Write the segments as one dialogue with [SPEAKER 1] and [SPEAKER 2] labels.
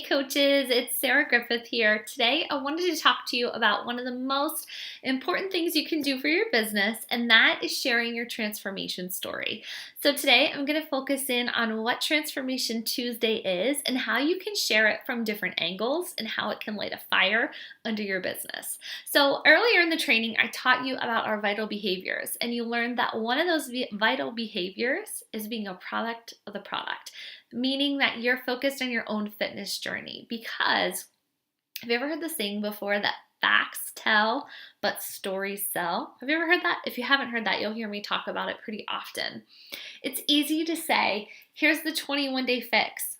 [SPEAKER 1] coaches, it's Sarah Griffith here. Today, I wanted to talk to you about one of the most important things you can do for your business, and that is sharing your transformation story. So today, I'm going to focus in on what Transformation Tuesday is and how you can share it from different angles and how it can light a fire under your business. So earlier in the training, I taught you about our vital behaviors, and you learned that one of those vital behaviors is being a product of the product, meaning that you're focused on your own fitness journey. Because have you ever heard the saying before that facts tell, but stories sell? Have you ever heard that? If you haven't heard that, you'll hear me talk about it pretty often. It's easy to say, here's the 21-day fix.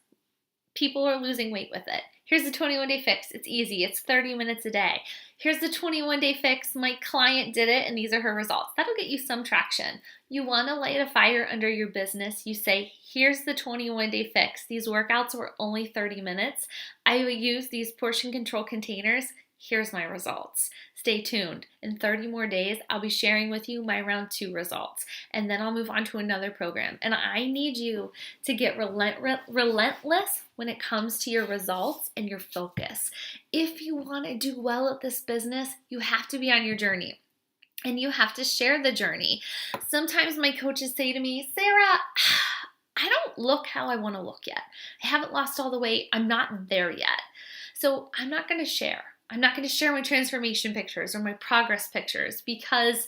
[SPEAKER 1] People are losing weight with it. Here's the 21-day fix. It's easy. It's 30 minutes a day. Here's the 21-day fix. My client did it, and these are her results. That'll get you some traction. You want to light a fire under your business. You say, here's the 21-day fix. These workouts were only 30 minutes. I use these portion control containers. Here's my results. Stay tuned. In 30 more days, I'll be sharing with you my round 2 results. And then I'll move on to another program. And I need you to get relentless when it comes to your results and your focus. If you want to do well at this business, you have to be on your journey. And you have to share the journey. Sometimes my coaches say to me, Sarah, I don't look how I want to look yet. I haven't lost all the weight. I'm not there yet. So I'm not going to share. I'm not going to share my transformation pictures or my progress pictures because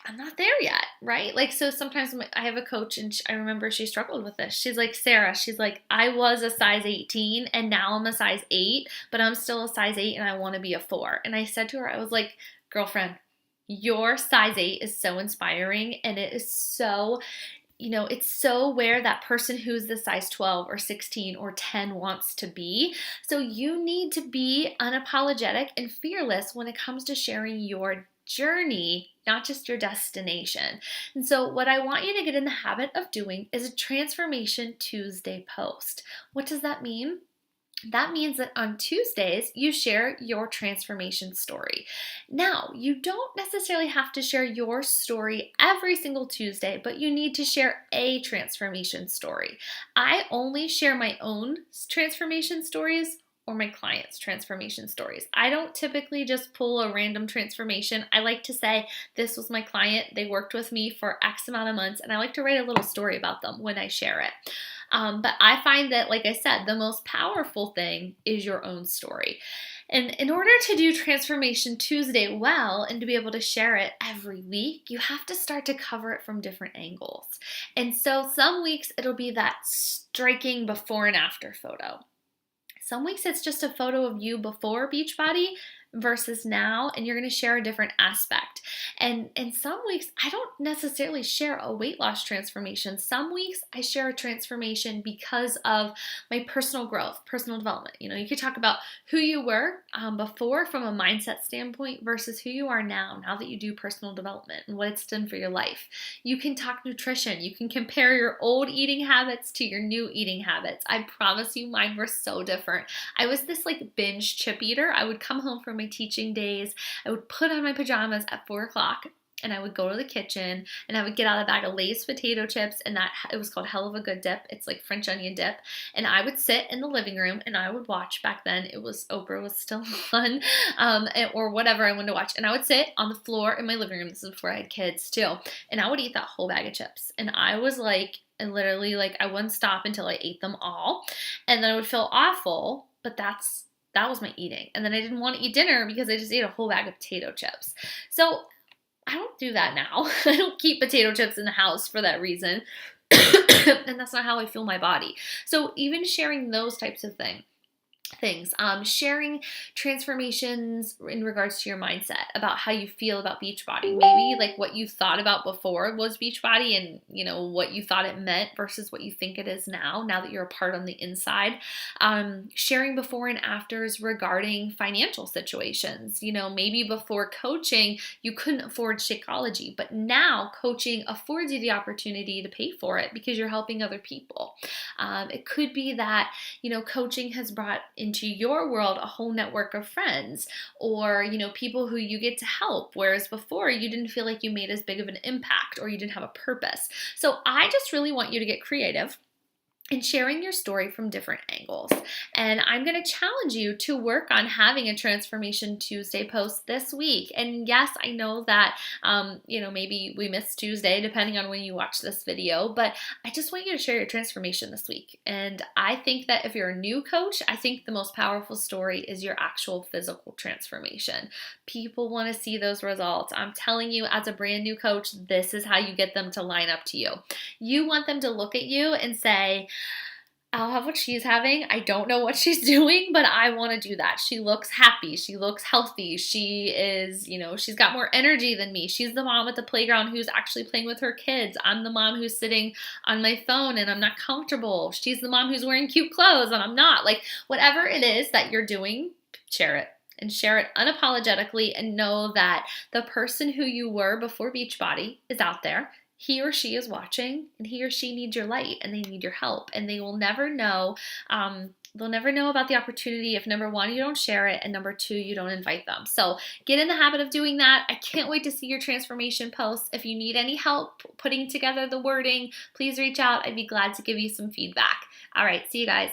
[SPEAKER 1] I'm not there yet, right? Like, so sometimes I have a coach and I remember she struggled with this. She's like, Sarah, I was a size 18 and now I'm a size 8, but I'm still a size 8 and I want to be a 4. And I said to her, I was like, girlfriend, your size 8 is so inspiring and it is so, it's so where that person who's the size 12 or 16 or 10 wants to be. So you need to be unapologetic and fearless when it comes to sharing your journey, not just your destination. And so what I want you to get in the habit of doing is a Transformation Tuesday post. What does that mean? That means that on Tuesdays, you share your transformation story. Now, you don't necessarily have to share your story every single Tuesday, but you need to share a transformation story. I only share my own transformation stories or my clients' transformation stories. I don't typically just pull a random transformation. I like to say, this was my client, they worked with me for X amount of months, and I like to write a little story about them when I share it. But I find that, like I said, the most powerful thing is your own story. And in order to do Transformation Tuesday well and to be able to share it every week, you have to start to cover it from different angles. And so some weeks it'll be that striking before and after photo. Some weeks it's just a photo of you before Beachbody versus now, and you're going to share a different aspect. And in some weeks, I don't necessarily share a weight loss transformation. Some weeks I share a transformation because of my personal growth, personal development. You could talk about who you were before from a mindset standpoint versus who you are now that you do personal development and what it's done for your life. You can talk nutrition. You can compare your old eating habits to your new eating habits. I promise you mine were so different. I was this binge chip eater. I would come home from my teaching days. I would put on my pajamas at 4 o'clock and I would go to the kitchen and I would get out a bag of Lay's potato chips, and it was called Hell of a Good Dip. It's like French onion dip. And I would sit in the living room and I would watch. Back then Oprah was still on, or whatever I wanted to watch. And I would sit on the floor in my living room. This is before I had kids too. And I would eat that whole bag of chips. And I was I wouldn't stop until I ate them all. And then I would feel awful, but that was my eating. And then I didn't want to eat dinner because I just ate a whole bag of potato chips. So I don't do that now. I don't keep potato chips in the house for that reason. And that's not how I feel my body. So even sharing those types of things, sharing transformations in regards to your mindset about how you feel about Beachbody, maybe what you thought about before was Beachbody and what you thought it meant versus what you think it is now that you're a part on the inside. Sharing before and afters regarding financial situations. Maybe before coaching you couldn't afford Shakeology, but now coaching affords you the opportunity to pay for it because you're helping other people. It could be that coaching has brought into your world a whole network of friends or, people who you get to help, whereas before you didn't feel like you made as big of an impact or you didn't have a purpose. So I just really want you to get creative. and sharing your story from different angles. And I'm going to challenge you to work on having a Transformation Tuesday post this week. And yes, I know that, maybe we missed Tuesday depending on when you watch this video, but I just want you to share your transformation this week. And I think that if you're a new coach, I think the most powerful story is your actual physical transformation. People want to see those results. I'm telling you, as a brand new coach, this is how you get them to line up to you. You want them to look at you and say, I'll have what she's having. I don't know what she's doing, but I want to do that. She looks happy. She looks healthy. She is, she's got more energy than me. She's the mom at the playground who's actually playing with her kids. I'm the mom who's sitting on my phone and I'm not comfortable. She's the mom who's wearing cute clothes and I'm not. Like, whatever it is that you're doing, share it. And share it unapologetically and know that the person who you were before Beachbody is out there. He or she is watching, and he or she needs your light, and they need your help, and they will never know. They'll never know about the opportunity if, number one, you don't share it, and number two, you don't invite them. So get in the habit of doing that. I can't wait to see your transformation posts. If you need any help putting together the wording, please reach out. I'd be glad to give you some feedback. All right, see you guys.